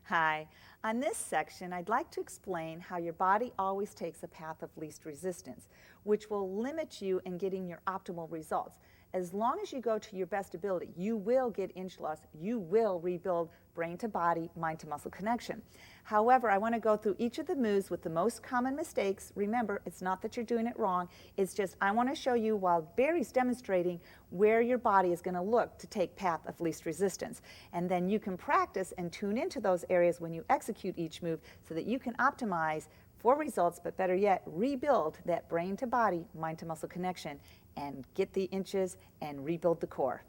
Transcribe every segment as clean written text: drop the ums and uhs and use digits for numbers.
Hi. On this section, I'd like to explain how your body always takes a path of least resistance, which will limit you in getting your optimal results. As long as you go to your best ability, you will get inch loss, you will rebuild brain to body, mind to muscle connection. However, I want to go through each of the moves with the most common mistakes. Remember, it's not that you're doing it wrong, it's just I want to show you while Barry's demonstrating where your body is going to look to take path of least resistance. And then you can practice and tune into those areas when you execute each move so that you can optimize for results, but better yet, rebuild that brain to body, mind to muscle connection and get the inches and rebuild the core.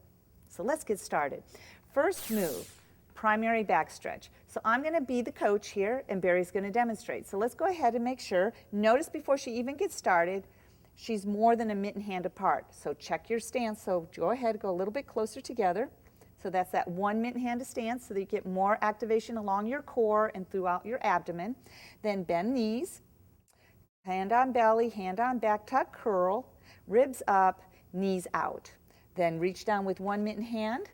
So let's get started. First move, primary back stretch. So I'm going to be the coach here and Barry's going to demonstrate. So let's go ahead and make sure, notice before she even gets started, she's more than a mitten hand apart. So check your stance. So go ahead, go a little bit closer together. So that's that one mitten hand stance so that you get more activation along your core and throughout your abdomen. Then bend knees, hand on belly, hand on back, tuck, curl, ribs up, knees out. Then reach down with one mitten hand,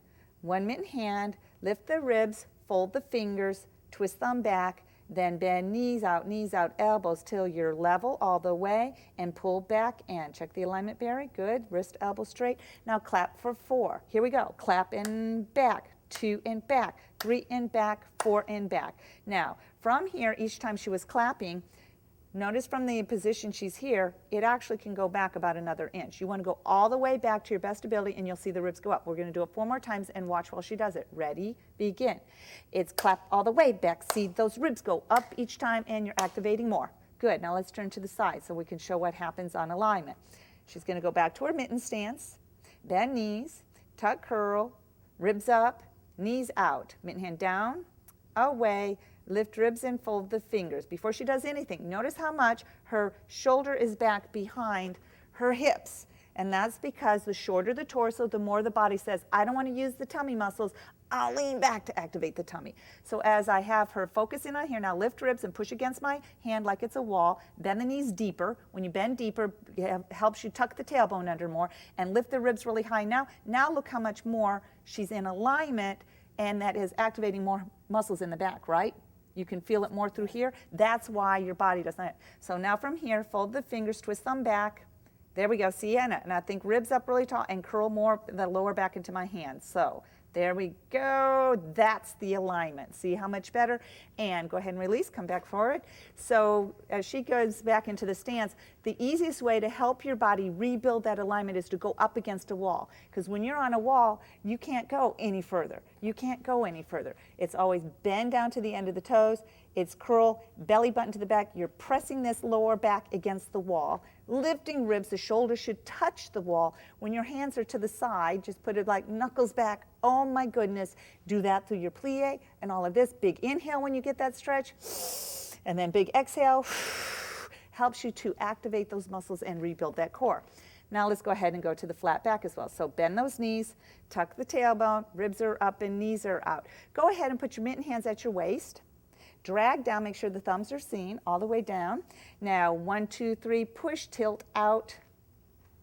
lift the ribs, fold the fingers, twist them back, then bend knees out, elbows till you're level all the way and pull back in. Check the alignment, Barry. Good. Wrist, elbow straight. Now clap for 4. Here we go. Clap and back, 2 and back, 3 and back, 4 and back. Now, from here, each time she was clapping, notice from the position she's here, it actually can go back about another inch. You want to go all the way back to your best ability and you'll see the ribs go up. We're going to do it 4 more times and watch while she does it. Ready, begin. It's clap all the way back. See those ribs go up each time and you're activating more. Good. Now let's turn to the side so we can show what happens on alignment. She's going to go back to her mitten stance, bend knees, tuck, curl, ribs up, knees out, mitten hand down, away, lift ribs and fold the fingers. Before she does anything, notice how much her shoulder is back behind her hips. And that's because the shorter the torso, the more the body says, I don't want to use the tummy muscles, I'll lean back to activate the tummy. So as I have her focusing on here, now lift ribs and push against my hand like it's a wall, bend the knees deeper. When you bend deeper, it helps you tuck the tailbone under more and lift the ribs really high. Now look how much more she's in alignment, and that is activating more muscles in the back, right? You can feel it more through here. That's why your body does not. So now from here, fold the fingers, twist them back. There we go. See, and I think ribs up really tall and curl more the lower back into my hand. So there we go. That's the alignment. See how much better? And go ahead and release. Come back forward. So as she goes back into the stance, the easiest way to help your body rebuild that alignment is to go up against a wall. Because when you're on a wall, you can't go any further. You can't go any further. It's always bend down to the end of the toes. It's curl, belly button to the back. You're pressing this lower back against the wall, lifting ribs. The shoulders should touch the wall. When your hands are to the side, just put it like knuckles back. Oh my goodness. Do that through your plie and all of this. Big inhale when you get that stretch. And then big exhale. Helps you to activate those muscles and rebuild that core. Now let's go ahead and go to the flat back as well. So bend those knees, tuck the tailbone, ribs are up and knees are out. Go ahead and put your mitten hands at your waist. Drag down, make sure the thumbs are seen all the way down. Now 1, 2, 3, push, tilt out.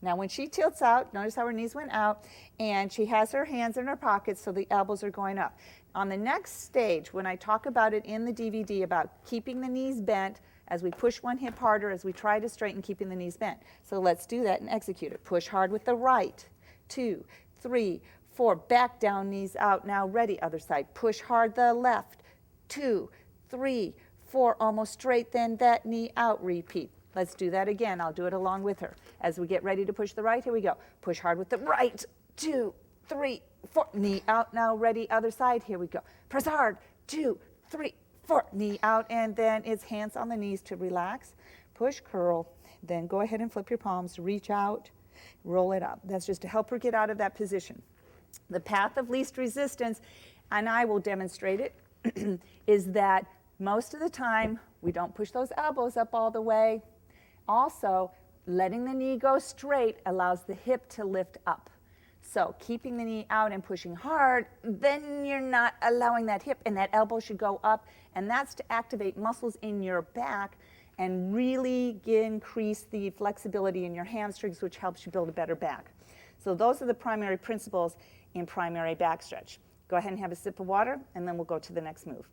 Now when she tilts out, notice how her knees went out and she has her hands in her pockets so the elbows are going up. On the next stage, when I talk about it in the DVD about keeping the knees bent as we push one hip harder as we try to straighten keeping the knees bent. So let's do that and execute it. Push hard with the right. 2, 3, 4, back down, knees out. Now ready, other side. Push hard the left. 2, 3, 4, almost straight, then that knee out, repeat. Let's do that again. I'll do it along with her. As we get ready to push the right, here we go. Push hard with the right. 2, 3, 4, knee out, now ready, other side, here we go. Press hard. 2, 3, 4, knee out, and then it's hands on the knees to relax. Push, curl, then go ahead and flip your palms, reach out, roll it up. That's just to help her get out of that position. The path of least resistance, and I will demonstrate it, is that most of the time we don't push those elbows up all the way. Also, letting the knee go straight allows the hip to lift up. So keeping the knee out and pushing hard, then you're not allowing that hip, and that elbow should go up, and that's to activate muscles in your back and really increase the flexibility in your hamstrings, which helps you build a better back. So those are the primary principles in primary back stretch. Go ahead and have a sip of water, and then we'll go to the next move.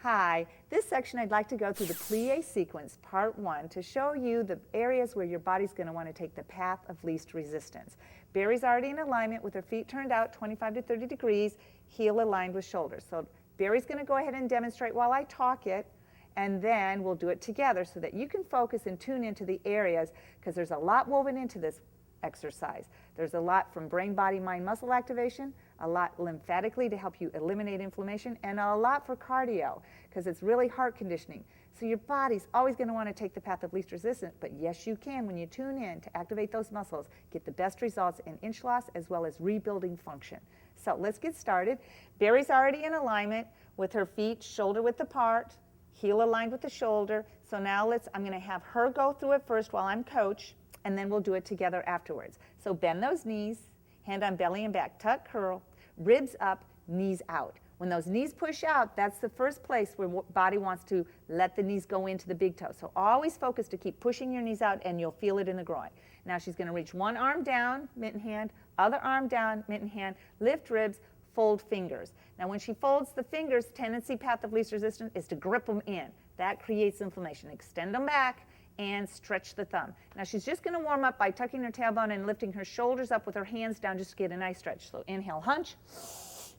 Hi, this section I'd like to go through the Plié Sequence, Part 1, to show you the areas where your body's going to want to take the path of least resistance. Barry's already in alignment with her feet turned out 25 to 30 degrees, heel aligned with shoulders. So Barry's going to go ahead and demonstrate while I talk it, and then we'll do it together so that you can focus and tune into the areas, because there's a lot woven into this exercise. There's a lot from brain, body, mind, muscle activation, a lot lymphatically to help you eliminate inflammation, and a lot for cardio because it's really heart conditioning. So your body's always going to want to take the path of least resistance, but yes, you can when you tune in to activate those muscles, get the best results in inch loss as well as rebuilding function. So let's get started. Barry's already in alignment with her feet shoulder width apart, heel aligned with the shoulder. So now I'm going to have her go through it first while I'm coach, and then we'll do it together afterwards. So bend those knees, hand on belly and back, tuck, curl, ribs up, knees out. When those knees push out, that's the first place where body wants to let the knees go into the big toe. So always focus to keep pushing your knees out, and you'll feel it in the groin. Now she's going to reach one arm down, mitten hand, other arm down, mitten hand, lift ribs, fold fingers. Now when she folds the fingers, tendency path of least resistance is to grip them in. That creates inflammation. Extend them back and stretch the thumb. Now she's just going to warm up by tucking her tailbone and lifting her shoulders up with her hands down just to get a nice stretch. So inhale, hunch,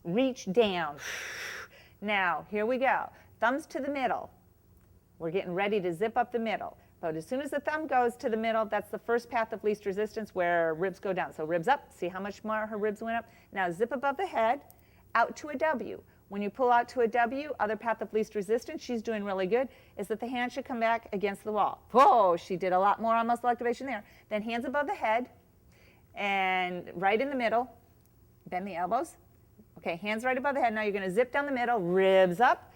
reach down. Now here we go. Thumbs to the middle. We're getting ready to zip up the middle. But as soon as the thumb goes to the middle, that's the first path of least resistance where ribs go down. So ribs up. See how much more her ribs went up? Now zip above the head, out to a W. When you pull out to a W, other path of least resistance, she's doing really good, is that the hand should come back against the wall. Whoa, she did a lot more on muscle activation there. Then hands above the head and right in the middle. Bend the elbows. Okay, hands right above the head. Now you're going to zip down the middle, ribs up.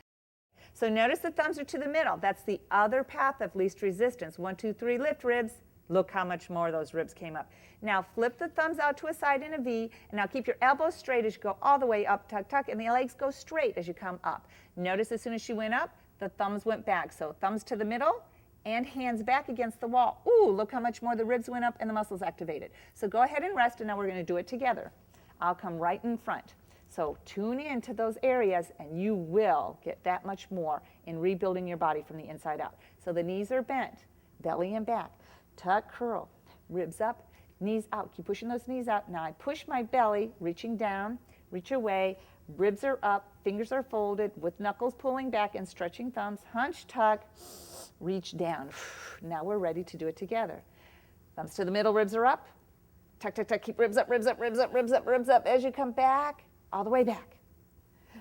So notice the thumbs are to the middle. That's the other path of least resistance. 1, 2, 3, lift ribs. Look how much more those ribs came up. Now flip the thumbs out to a side in a V, and now keep your elbows straight as you go all the way up, tuck, tuck, and the legs go straight as you come up. Notice as soon as she went up, the thumbs went back. So thumbs to the middle and hands back against the wall. Ooh, look how much more the ribs went up and the muscles activated. So go ahead and rest, and now we're going to do it together. I'll come right in front. So tune in to those areas, and you will get that much more in rebuilding your body from the inside out. So the knees are bent, belly and back. Tuck, curl, ribs up, knees out. Keep pushing those knees out. Now I push my belly, reaching down, reach away, ribs are up, fingers are folded with knuckles pulling back and stretching thumbs. Hunch, tuck, reach down. Now we're ready to do it together. Thumbs to the middle, ribs are up. Tuck, tuck, tuck, keep ribs up, ribs up, ribs up, ribs up, ribs up. As you come back, all the way back.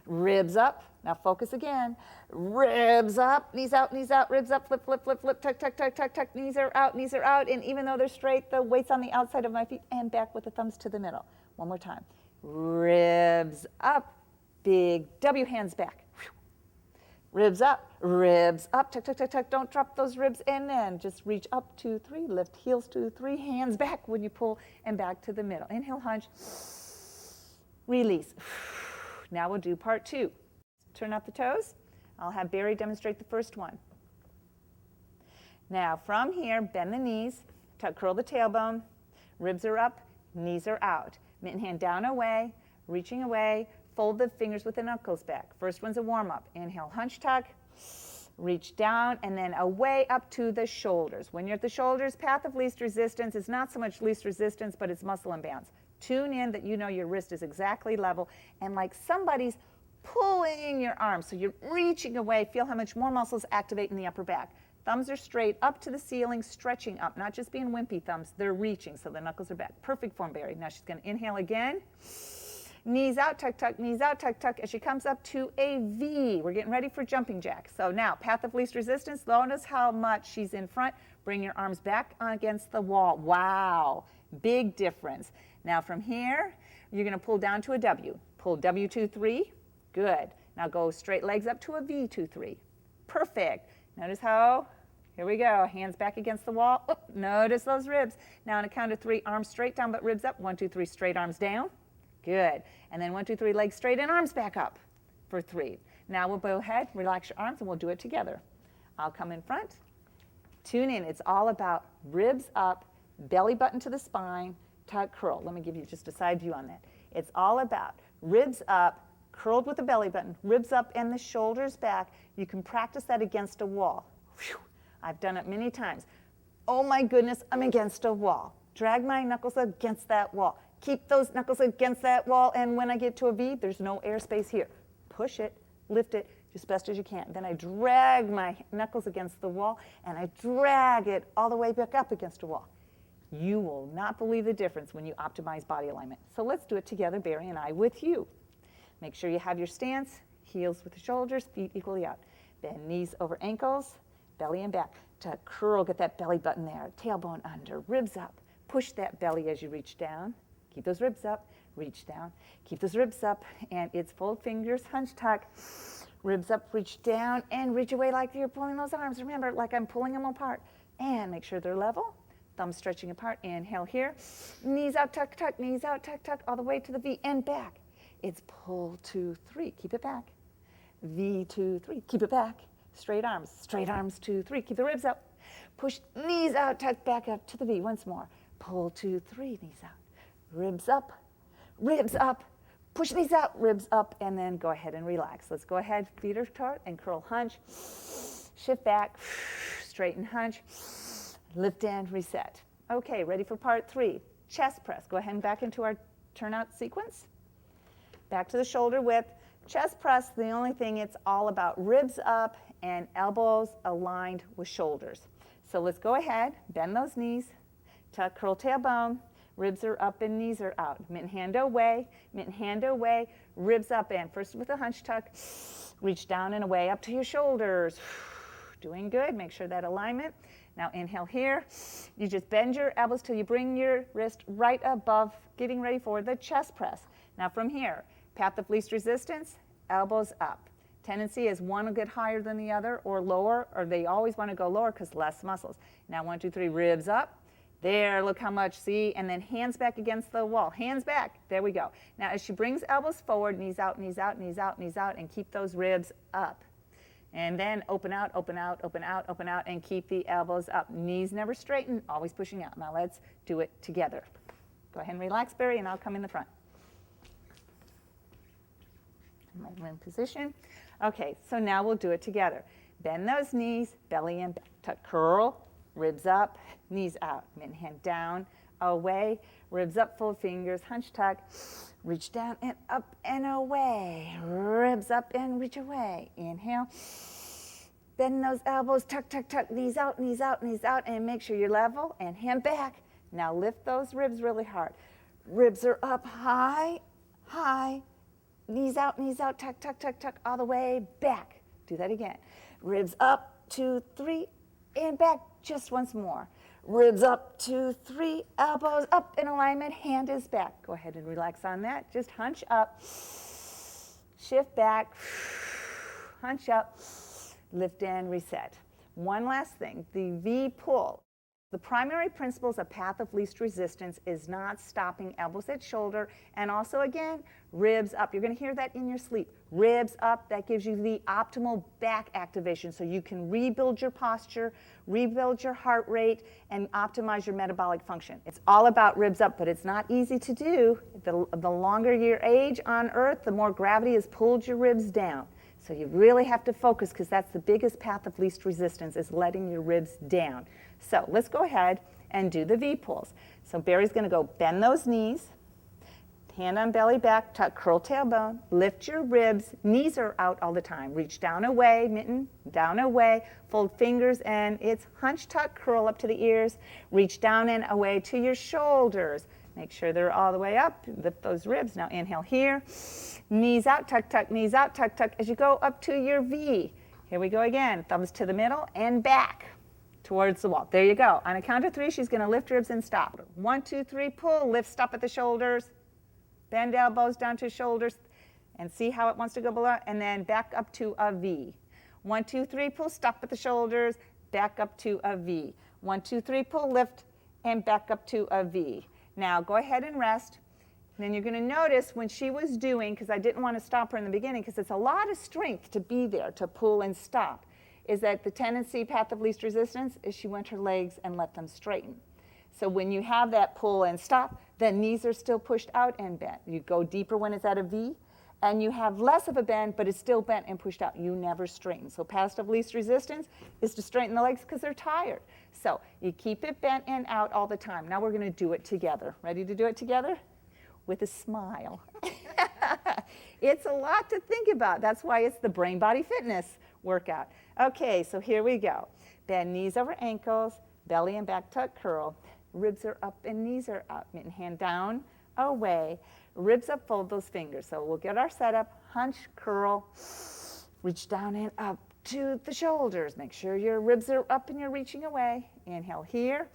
Ribs up. Now focus again. Ribs up, knees out, ribs up, flip, flip, flip, flip, tuck, tuck, tuck, tuck, tuck, knees are out, and even though they're straight, the weight's on the outside of my feet, and back with the thumbs to the middle. One more time. Ribs up, big W, hands back. Ribs up, tuck, tuck, tuck, tuck, don't drop those ribs, and then just reach up, 2, 3, lift heels, 2, 3, hands back when you pull, and back to the middle. Inhale, hunch, release. Now we'll do part 2. Turn out the toes. I'll have Barry demonstrate the first one. Now from here, bend the knees, tuck, curl the tailbone, ribs are up, knees are out. Mitten hand down away, reaching away, fold the fingers with the knuckles back. First one's a warm-up. Inhale, hunch, tuck, reach down, and then away up to the shoulders. When you're at the shoulders, path of least resistance is not so much least resistance, but it's muscle imbalance. Tune in that you know your wrist is exactly level, and like somebody's pulling your arm. So you're reaching away. Feel how much more muscles activate in the upper back. Thumbs are straight up to the ceiling, stretching up, not just being wimpy thumbs. They're reaching, so the knuckles are back. Perfect form, Barry. Now she's going to inhale again. Knees out, tuck, tuck, knees out, tuck, tuck, as she comes up to a V. We're getting ready for jumping jack. So now, path of least resistance. Notice how much she's in front. Bring your arms back against the wall. Wow, big difference. Now from here, you're going to pull down to a W. Pull W, 2, 3. Good. Now go straight legs up to a V, 2, 3. Perfect. Notice how, here we go, hands back against the wall. Oh, notice those ribs. Now on a count of 3, arms straight down but ribs up. 1, 2, 3, straight arms down. Good. And then 1, 2, 3, legs straight and arms back up for 3. Now we'll go ahead, relax your arms, and we'll do it together. I'll come in front. Tune in. It's all about ribs up, belly button to the spine, tuck, curl. Let me give you just a side view on that. It's all about ribs up, curled with the belly button, ribs up and the shoulders back. You can practice that against a wall. Whew. I've done it many times. Oh my goodness, I'm against a wall. Drag my knuckles against that wall. Keep those knuckles against that wall, and when I get to a V, there's no airspace here. Push it, lift it, as best as you can. Then I drag my knuckles against the wall, and I drag it all the way back up against a wall. You will not believe the difference when you optimize body alignment. So let's do it together, Barry and I, with you. Make sure you have your stance, heels with the shoulders, feet equally out. Bend knees over ankles, belly and back. To curl, get that belly button there, tailbone under, ribs up. Push that belly as you reach down. Keep those ribs up, reach down. Keep those ribs up, and it's fold fingers, hunch tuck. Ribs up, reach down, and reach away like you're pulling those arms. Remember, like I'm pulling them apart. And make sure they're level. Thumbs stretching apart. Inhale here. Knees out, tuck, tuck. Knees out, tuck, tuck. All the way to the V and back. It's pull, 2, 3. Keep it back. V, 2, 3. Keep it back. Straight arms, 2, 3. Keep the ribs up. Push knees out, tuck back up to the V. Once more. Pull, 2, 3. Knees out. Ribs up. Ribs up. Push these out, ribs up, and then go ahead and relax. Let's go ahead, feet are taut, and curl, hunch. Shift back, straighten, hunch. Lift and reset. Okay, ready for part 3. Chest press. Go ahead and back into our turnout sequence. Back to the shoulder width. Chest press, the only thing, it's all about ribs up and elbows aligned with shoulders. So let's go ahead, bend those knees, tuck, curl tailbone. Ribs are up and knees are out. Mitten hand away, ribs up and first with a hunch tuck, reach down and away up to your shoulders. Doing good, make sure that alignment. Now inhale here. You just bend your elbows till you bring your wrist right above, getting ready for the chest press. Now from here, path of least resistance, elbows up. Tendency is one will get higher than the other or lower, or they always want to go lower because less muscles. Now 1, 2, 3, ribs up. There, look how much, see? And then hands back against the wall. Hands back. There we go. Now, as she brings elbows forward, knees out, knees out, knees out, knees out, and keep those ribs up. And then open out, open out, open out, open out, and keep the elbows up. Knees never straighten, always pushing out. Now, let's do it together. Go ahead and relax, Barry, and I'll come in the front. My limb position. Okay, so now we'll do it together. Bend those knees, belly and back. Tuck, curl. Ribs up, knees out, mitten hand down, away, ribs up, fold fingers, hunch tuck, reach down and up and away, ribs up and reach away. Inhale, bend those elbows, tuck, tuck, tuck, knees out, knees out, knees out, and make sure you're level, and hand back. Now lift those ribs really hard. Ribs are up high, high, knees out, tuck, tuck, tuck, tuck, all the way back. Do that again. Ribs up, 2, 3, and back. Just once more. Ribs up, 2, 3, elbows up in alignment, hand is back. Go ahead and relax on that. Just hunch up, shift back, hunch up, lift and reset. One last thing, the V pull. The primary principles of path of least resistance is not stopping elbows at shoulder, and also again, ribs up. You're going to hear that in your sleep. Ribs up, that gives you the optimal back activation so you can rebuild your posture, rebuild your heart rate, and optimize your metabolic function. It's all about ribs up, but it's not easy to do. The longer your age on earth, the more gravity has pulled your ribs down. So you really have to focus because that's the biggest path of least resistance is letting your ribs down. So let's go ahead and do the V pulls. So Barry's going to go bend those knees, hand on belly back, tuck, curl tailbone, lift your ribs, knees are out all the time. Reach down away, mitten, down away, fold fingers, and it's hunch, tuck, curl up to the ears, reach down and away to your shoulders. Make sure they're all the way up, lift those ribs. Now inhale here, knees out, tuck, tuck, knees out, tuck, tuck, as you go up to your V. Here we go again, thumbs to the middle and back towards the wall. There you go. On a count of 3, she's going to lift ribs and stop. 1, 2, 3, pull, lift, stop at the shoulders, bend elbows down to shoulders, and see how it wants to go below, and then back up to a V. 1, 2, 3, pull, stop at the shoulders, back up to a V. 1, 2, 3, pull, lift, and back up to a V. Now go ahead and rest. And then you're going to notice when she was doing, because I didn't want to stop her in the beginning, because it's a lot of strength to be there, to pull and stop, is that the tendency, path of least resistance, is she went her legs and let them straighten. So when you have that pull and stop, the knees are still pushed out and bent. You go deeper when it's at a V, and you have less of a bend, but it's still bent and pushed out. You never straighten. So path of least resistance is to straighten the legs because they're tired. So you keep it bent and out all the time. Now we're going to do it together. Ready to do it together? With a smile. It's a lot to think about. That's why it's the Brain Body Fitness workout. Okay, so here we go. Bend knees over ankles, belly and back tuck curl. Ribs are up and knees are up. Mitten hand down, away. Ribs up, fold those fingers. So we'll get our setup, hunch, curl, reach down and up to the shoulders. Make sure your ribs are up and you're reaching away. Inhale here.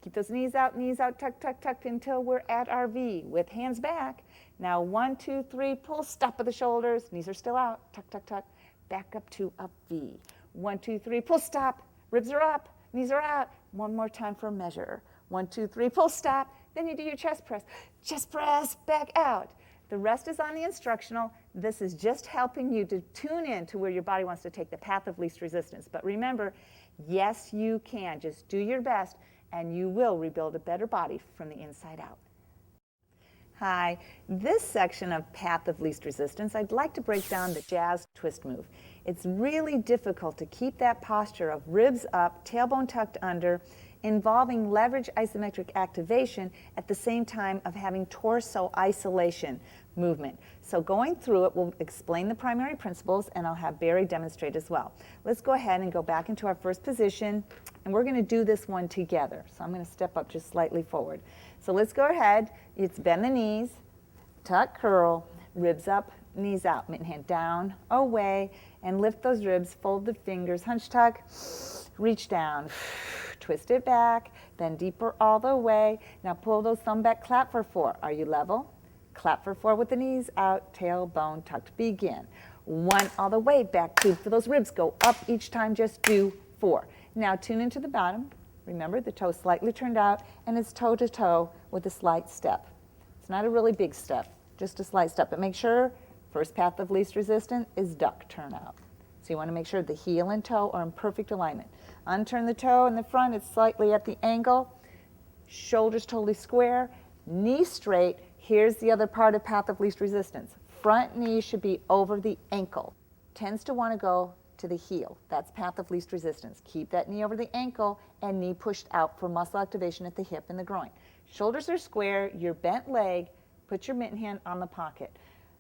Keep those knees out, tuck, tuck, tuck until we're at our V with hands back. Now 1, 2, 3, pull, stop at the shoulders. Knees are still out, tuck, tuck, tuck. Back up to a V. 1, 2, 3, pull, stop. Ribs are up, knees are out. One more time for measure. 1, 2, 3, pull, stop. Then you do your chest press. Chest press, back out. The rest is on the instructional. This is just helping you to tune in to where your body wants to take the path of least resistance. But remember, yes, you can. Just do your best, and you will rebuild a better body from the inside out. Hi, this section of Path of Least Resistance, I'd like to break down the jazz twist move. It's really difficult to keep that posture of ribs up, tailbone tucked under, involving leverage isometric activation at the same time of having torso isolation movement. So going through it, we'll explain the primary principles, and I'll have Barry demonstrate as well. Let's go ahead and go back into our first position, and we're going to do this one together. So I'm going to step up just slightly forward. So let's go ahead. It's bend the knees, tuck, curl, ribs up, knees out, mitten hand down, away, and lift those ribs, fold the fingers, hunch tuck, reach down, twist it back, then deeper all the way. Now pull those thumb back, clap for 4. Are you level? Clap for 4 with the knees out, tailbone tucked. Begin. 1 all the way back, 2 for those ribs. Go up each time, just do 4. Now tune into the bottom. Remember, the toe slightly turned out, and it's toe to toe with a slight step. It's not a really big step, just a slight step. But make sure first path of least resistance is duck turn out. So you want to make sure the heel and toe are in perfect alignment. Unturn the toe in the front, it's slightly at the angle. Shoulders totally square, knee straight. Here's the other part of path of least resistance. Front knee should be over the ankle. Tends to want to go to the heel. That's path of least resistance. Keep that knee over the ankle and knee pushed out for muscle activation at the hip and the groin. Shoulders are square, your bent leg, put your mitten hand on the pocket.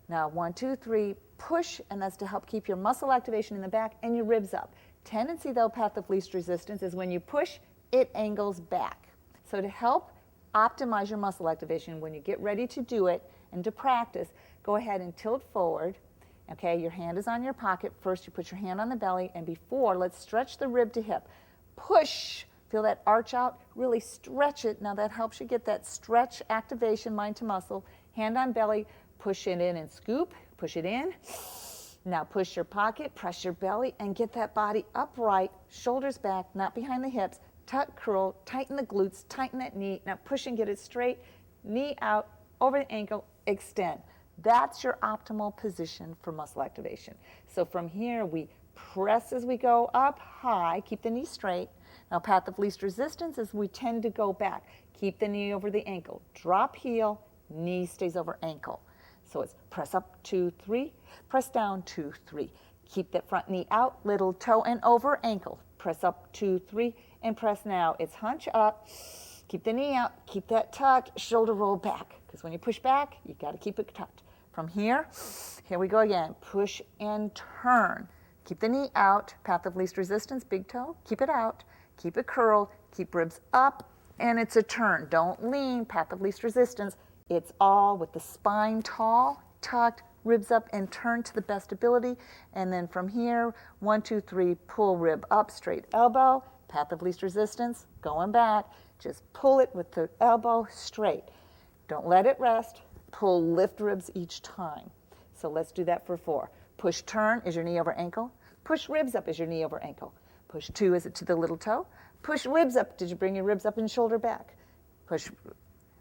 Now 1, 2, 3, push, and that's to help keep your muscle activation in the back and your ribs up. Tendency though, path of least resistance, is when you push, it angles back. So to help optimize your muscle activation, when you get ready to do it and to practice, go ahead and tilt forward. Okay, your hand is on your pocket. First, you put your hand on the belly, and before, let's stretch the rib to hip. Push, feel that arch out, really stretch it. Now that helps you get that stretch activation, mind to muscle. Hand on belly, push it in and scoop, push it in. Now push your pocket, press your belly, and get that body upright, shoulders back, not behind the hips. Tuck, curl, tighten the glutes, tighten that knee. Now push and get it straight, knee out, over the ankle, extend. That's your optimal position for muscle activation. So from here, we press as we go up high, keep the knee straight. Now path of least resistance is we tend to go back. Keep the knee over the ankle. Drop heel, knee stays over ankle. So it's press up, 2, 3, press down, 2, 3. Keep that front knee out, little toe and over ankle. Press up, 2, 3, and press now. It's hunch up, keep the knee out, keep that tucked, shoulder roll back. Because when you push back, you got to keep it tucked. From here we go again. Push and turn. Keep the knee out, path of least resistance, big toe, keep it out, keep it curled, keep ribs up, and it's a turn. Don't lean, path of least resistance. It's all with the spine tall, tucked, ribs up, and turn to the best ability. And then from here, 1, 2, 3, pull rib up, straight elbow, path of least resistance, going back. Just pull it with the elbow straight. Don't let it rest. Pull, lift ribs each time. So let's do that for 4. Push, turn, is your knee over ankle. Push, ribs up, is your knee over ankle. Push, 2, is it to the little toe. Push, ribs up, did you bring your ribs up and shoulder back? Push,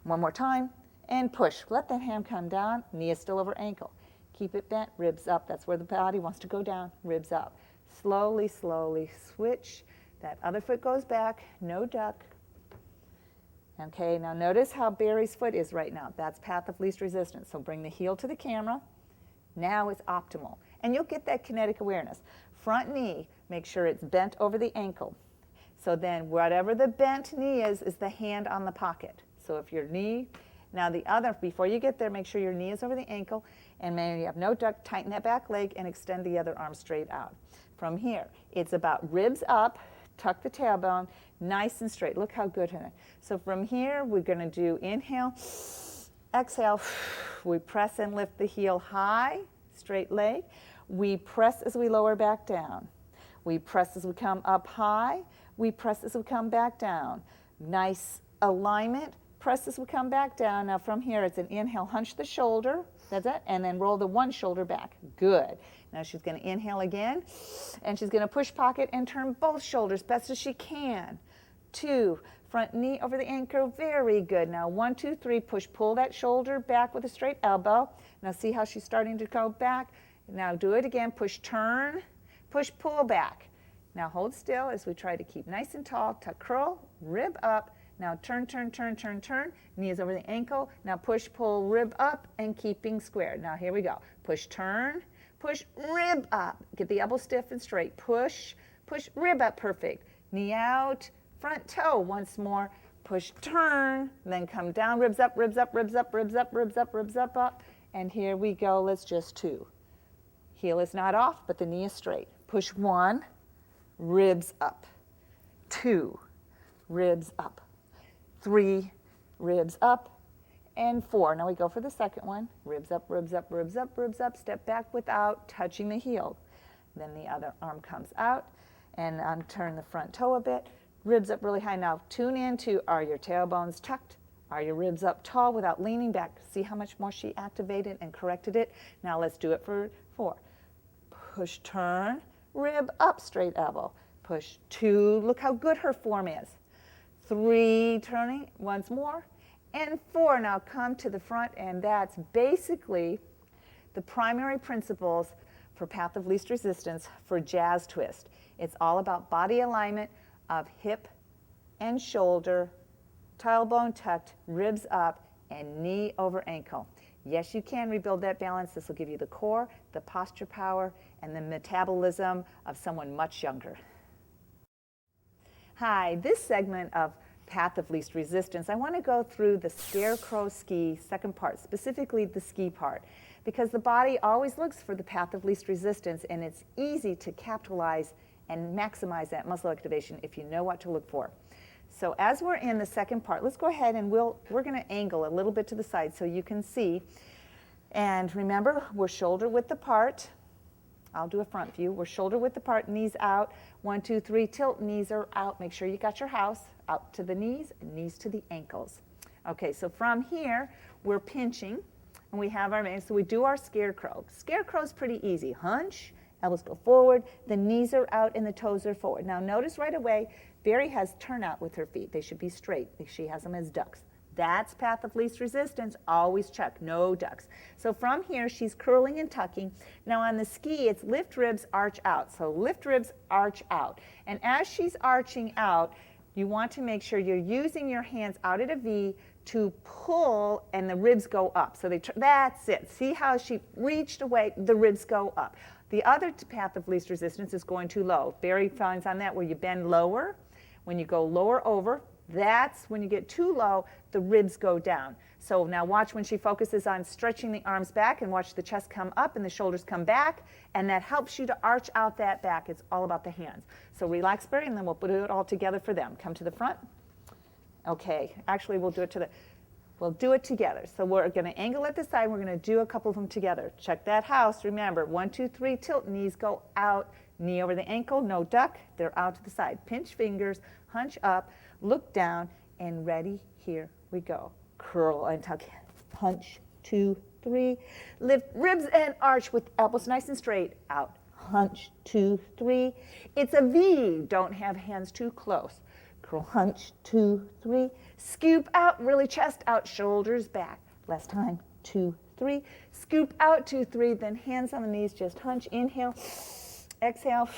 one more time, and push. Let that hand come down, knee is still over ankle. Keep it bent, ribs up, that's where the body wants to go down, ribs up. Slowly, slowly switch. That other foot goes back, no duck. Okay, now notice how Barry's foot is right now. That's path of least resistance. So bring the heel to the camera. Now is optimal. And you'll get that kinetic awareness. Front knee, make sure it's bent over the ankle. So then whatever the bent knee is the hand on the pocket. So if your knee, now the other, before you get there, make sure your knee is over the ankle, and maybe you have no duck, tighten that back leg and extend the other arm straight out. From here, it's about ribs up, tuck the tailbone, nice and straight. Look how good in it. So from here, we're going to do inhale, exhale. We press and lift the heel high, straight leg. We press as we lower back down. We press as we come up high. We press as we come back down. Nice alignment. Press as we come back down. Now from here, it's an inhale, hunch the shoulder. That's it. And then roll the one shoulder back. Good. Now she's going to inhale again. And she's going to push pocket and turn both shoulders best as she can. 2. Front knee over the ankle. Very good. Now 1, 2, 3. Push, pull that shoulder back with a straight elbow. Now see how she's starting to go back. Now do it again. Push, turn. Push, pull back. Now hold still as we try to keep nice and tall. Tuck, curl, rib up. Now turn, turn, turn, turn, turn. Knees over the ankle. Now push, pull, rib up, and keeping square. Now here we go. Push, turn, push, rib up. Get the elbow stiff and straight. Push, push, rib up. Perfect. Knee out, front toe. Once more. Push, turn, then come down. Ribs up, ribs up, ribs up, ribs up, ribs up, ribs up, up. And here we go. Let's just 2. Heel is not off, but the knee is straight. Push 1, ribs up. 2, ribs up. 3, ribs up, and 4. Now we go for the second one. Ribs up, ribs up, ribs up, ribs up. Step back without touching the heel. Then the other arm comes out, and turn the front toe a bit. Ribs up really high. Now tune into, are your tailbones tucked? Are your ribs up tall without leaning back? See how much more she activated and corrected it? Now let's do it for 4. Push, turn, rib up, straight elbow. Push 2. Look how good her form is. 3, turning once more, and 4. Now come to the front, and that's basically the primary principles for path of least resistance for jazz twist. It's all about body alignment of hip and shoulder, tailbone tucked, ribs up, and knee over ankle. Yes, you can rebuild that balance. This will give you the core, the posture power, and the metabolism of someone much younger. Hi, this segment of Path of Least Resistance, I want to go through the Scarecrow ski second part, specifically the ski part, because the body always looks for the path of least resistance, and it's easy to capitalize and maximize that muscle activation if you know what to look for. So as we're in the second part, let's go ahead and we're going to angle a little bit to the side so you can see. And remember, we're shoulder width apart. I'll do a front view. We're shoulder width apart, knees out. 1, 2, 3, tilt, knees are out. Make sure you got your house. Out to the knees, knees to the ankles. Okay, so from here, we're pinching, and we have our main. So we do our Scarecrow. Scarecrow's pretty easy. Hunch, elbows go forward, the knees are out, and the toes are forward. Now notice right away, Barry has turnout with her feet. They should be straight. She has them as ducks. That's path of least resistance. Always check, no ducks. So from here, she's curling and tucking. Now on the ski, it's lift ribs, arch out. So lift ribs, arch out. And as she's arching out, you want to make sure you're using your hands out at a V to pull, and the ribs go up. So that's it. See how she reached away, the ribs go up. The other path of least resistance is going too low. Barry finds on that where you bend lower. When you go lower over, that's when you get too low, the ribs go down. So now watch when she focuses on stretching the arms back, and watch the chest come up and the shoulders come back, and that helps you to arch out that back. It's all about the hands. So relax, Barry, and then we'll put it all together for them. Come to the front. Okay, actually we'll do it together. So we're going to angle at the side. We're going to do a couple of them together. Check that house. Remember, 1, 2, 3, tilt, knees go out, knee over the ankle, no duck, they're out to the side. Pinch fingers, hunch up, look down, and ready, here we go. Curl and tuck, hunch, 2, 3, lift ribs and arch with elbows nice and straight, out, hunch, 2, 3. It's a V, don't have hands too close. Curl, hunch, 2, 3, scoop out, really chest out, shoulders back. Last time, 2, 3, scoop out, 2, 3, then hands on the knees, just hunch, inhale, exhale,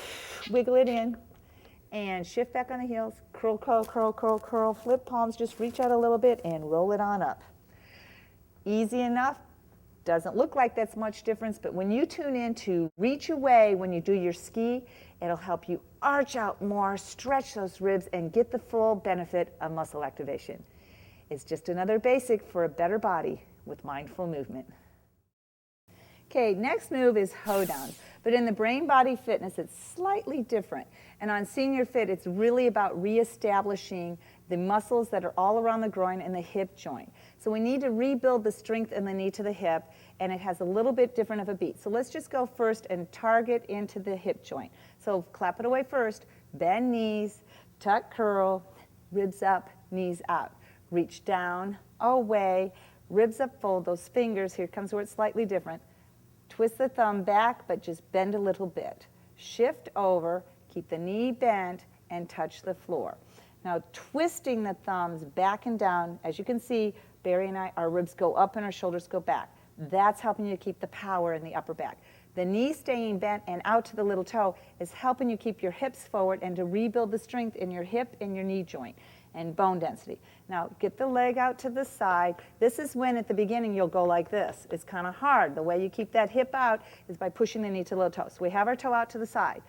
wiggle it in, and shift back on the heels, curl, curl, curl, curl, curl, flip palms, just reach out a little bit and roll it on up. Easy enough, Doesn't look like that's much difference, but when you tune in to reach away when you do your ski, it'll help you arch out more, stretch those ribs, and get the full benefit of muscle activation. It's just another basic for a better body with mindful movement. Okay, next move is Hoe Downs, but in the Brain Body Fitness, it's slightly different. And on Senior Fit, it's really about reestablishing the muscles that are all around the groin and the hip joint. So we need to rebuild the strength in the knee to the hip, and it has a little bit different of a beat. So let's just go first and target into the hip joint. So clap it away first, bend knees, tuck curl, ribs up, knees out. Reach down, away, ribs up, fold those fingers. Here comes where it's slightly different. Twist the thumb back, but just bend a little bit. Shift over, keep the knee bent, and touch the floor. Now, twisting the thumbs back and down, as you can see, Barry and I, our ribs go up and our shoulders go back. That's helping you keep the power in the upper back. The knee staying bent and out to the little toe is helping you keep your hips forward and to rebuild the strength in your hip and your knee joint and bone density. Now, get the leg out to the side. This is when at the beginning you'll go like this. It's kind of hard. The way you keep that hip out is by pushing the knee to the little toe. So we have our toe out to the side.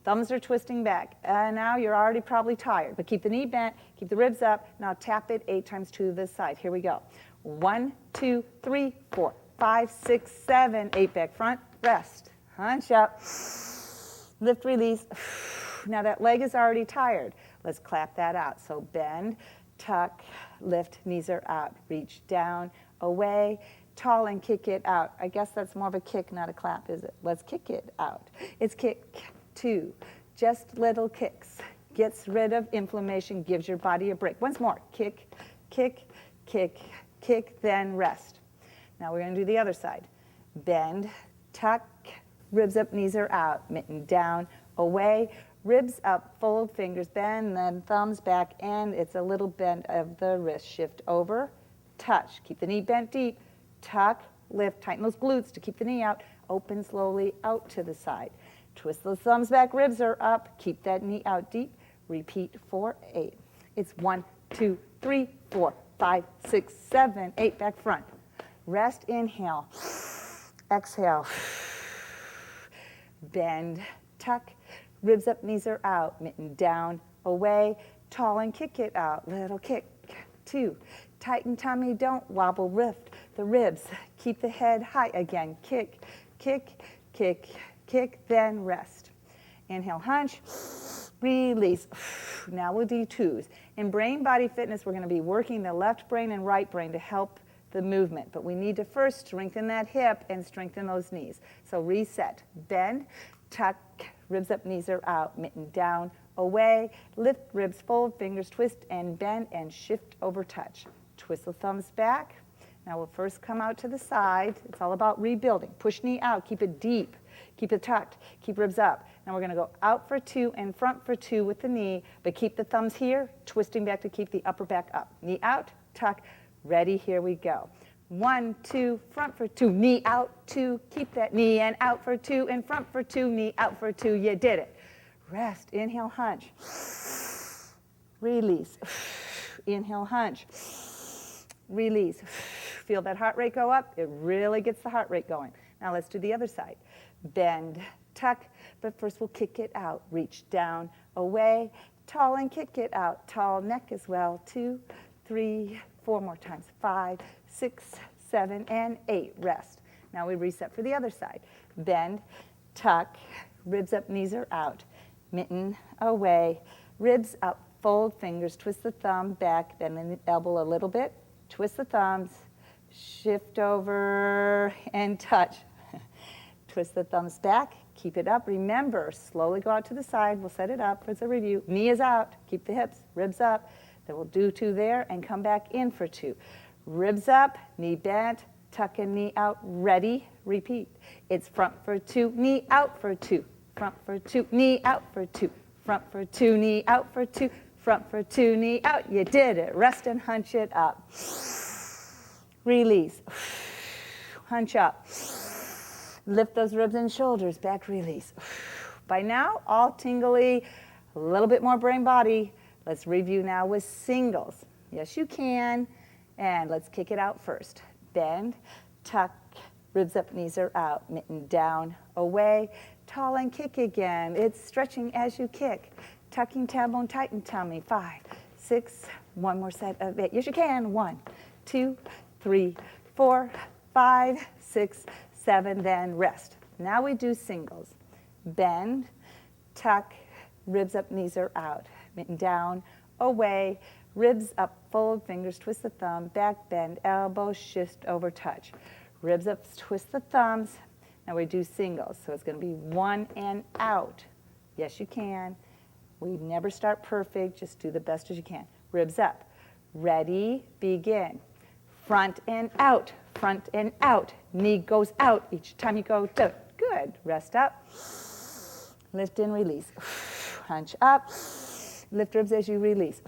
Thumbs are twisting back. Now you're already probably tired, but keep the knee bent, keep the ribs up. Now tap it 8 times to the side. Here we go. 1, 2, 3, 4, 5, 6, 7, 8 back front. Rest. Hunch up. Lift, release. Now that leg is already tired. Let's clap that out. So bend, tuck, lift, knees are out. Reach down, away, tall and kick it out. I guess that's more of a kick, not a clap, is it? Let's kick it out. It's kick, 2, just little kicks. Gets rid of inflammation, gives your body a break. Once more, kick, kick, kick, kick, then rest. Now we're going to do the other side. Bend, tuck, ribs up, knees are out. Mitten down, away, ribs up, fold fingers, bend, then thumbs back, and it's a little bend of the wrist. Shift over, touch. Keep the knee bent deep. Tuck, lift, tighten those glutes to keep the knee out. Open slowly out to the side. Twist those thumbs back, ribs are up. Keep that knee out deep. Repeat for 8. It's 1, 2, 3, 4, 5, 6, 7, 8 back front. Rest, inhale. Exhale. Bend, tuck, ribs up, knees are out. Mitten down, away, tall and kick it out. Little kick, 2. Tighten tummy, don't wobble, lift the ribs. Keep the head high again. Kick, kick, kick, kick, then rest. Inhale, hunch, release. Now we'll do 2s. In Brain Body Fitness, we're going to be working the left brain and right brain to help the movement, but we need to first strengthen that hip and strengthen those knees. So reset, bend, tuck, ribs up, knees are out, mitten down, away, lift, ribs fold, fingers twist and bend and shift over touch. Twist the thumbs back. Now we'll first come out to the side. It's all about rebuilding. Push knee out, keep it deep, keep it tucked, keep ribs up. Now we're gonna go out for 2 and front for 2 with the knee, but keep the thumbs here, twisting back to keep the upper back up. Knee out, tuck, ready, here we go. 1, 2, front for 2, knee out, 2, keep that knee and out for 2 and front for 2, knee out for 2, you did it. Rest, inhale, hunch, release, inhale, hunch, release. Feel that heart rate go up? It really gets the heart rate going. Now let's do the other side. Bend, tuck, but first we'll kick it out. Reach down, away, tall and kick it out. Tall neck as well. 2, 3, 4 more times. 5, 6, 7, and 8. Rest. Now we reset for the other side. Bend, tuck, ribs up, knees are out. Mitten, away, ribs up, fold fingers, twist the thumb back, bend the elbow a little bit, twist the thumbs, shift over and touch. Twist the thumbs back, keep it up. Remember, slowly go out to the side. We'll set it up as a review. Knee is out, keep the hips, ribs up. Then we'll do 2 there and come back in for 2. Ribs up, knee bent, tuck and knee out, ready, repeat. It's front for 2, knee out for 2, front for 2, knee out for 2, front for 2, knee out for 2, front for 2, knee out. You did it. Rest and hunch it up. Release. Hunch up. Lift those ribs and shoulders, back, release. By now, all tingly, a little bit more brain body. Let's review now with singles. Yes, you can. And let's kick it out first. Bend, tuck, ribs up, knees are out, mitten down, away, tall and kick again. It's stretching as you kick, tucking tailbone, tighten tummy, 5, 6, one more set of 8. Yes, you can. 1, 2, 3, 4, 5, 6, 7, then rest. Now we do singles. Bend, tuck, ribs up, knees are out, mitten down, away, ribs up, fold, fingers, twist the thumb, back bend, elbow, shift over, touch. Ribs up, twist the thumbs. Now we do singles, so it's going to be 1 and out. Yes, you can. We never start perfect, just do the best as you can. Ribs up. Ready, begin. Front and out, knee goes out each time you go down. Good, rest up, lift and release. Hunch up, lift ribs as you release.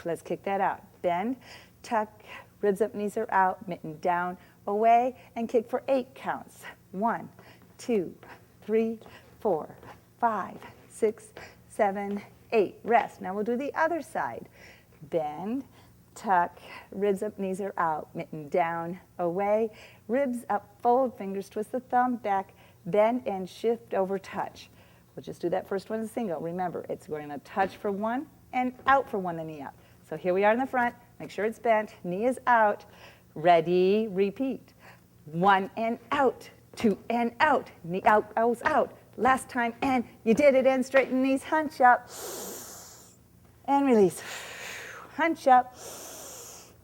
Let's kick that out. Bend, tuck, ribs up, knees are out, mitten down, away, and kick for 8 counts. 1, 2, 3, 4, 5, 6, 7, 8. Rest. Now we'll do the other side. Bend, tuck, ribs up, knees are out, mitten down, away, ribs up, fold, fingers, twist the thumb, back, bend, and shift over, touch. We'll just do that first one as a single. Remember, it's going to touch for 1 and out for 1, the knee up. So here we are in the front. Make sure it's bent. Knee is out. Ready, repeat. 1 and out, 2 and out, knee out, elbows out. Last time, and you did it, and straighten knees, hunch up, and release. Hunch up,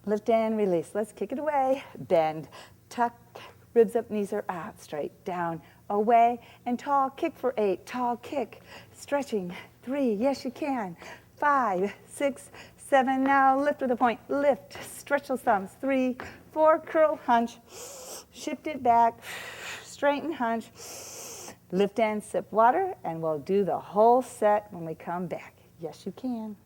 lift and release. Let's kick it away. Bend, tuck, ribs up, knees are out, straight down, away, and tall kick for 8. Tall kick, stretching, 3, yes you can. 5, 6, 7, now lift with a point. Lift, stretch those thumbs. 3, 4, curl, hunch, shift it back, straighten, hunch, lift and sip water, and we'll do the whole set when we come back. Yes, you can.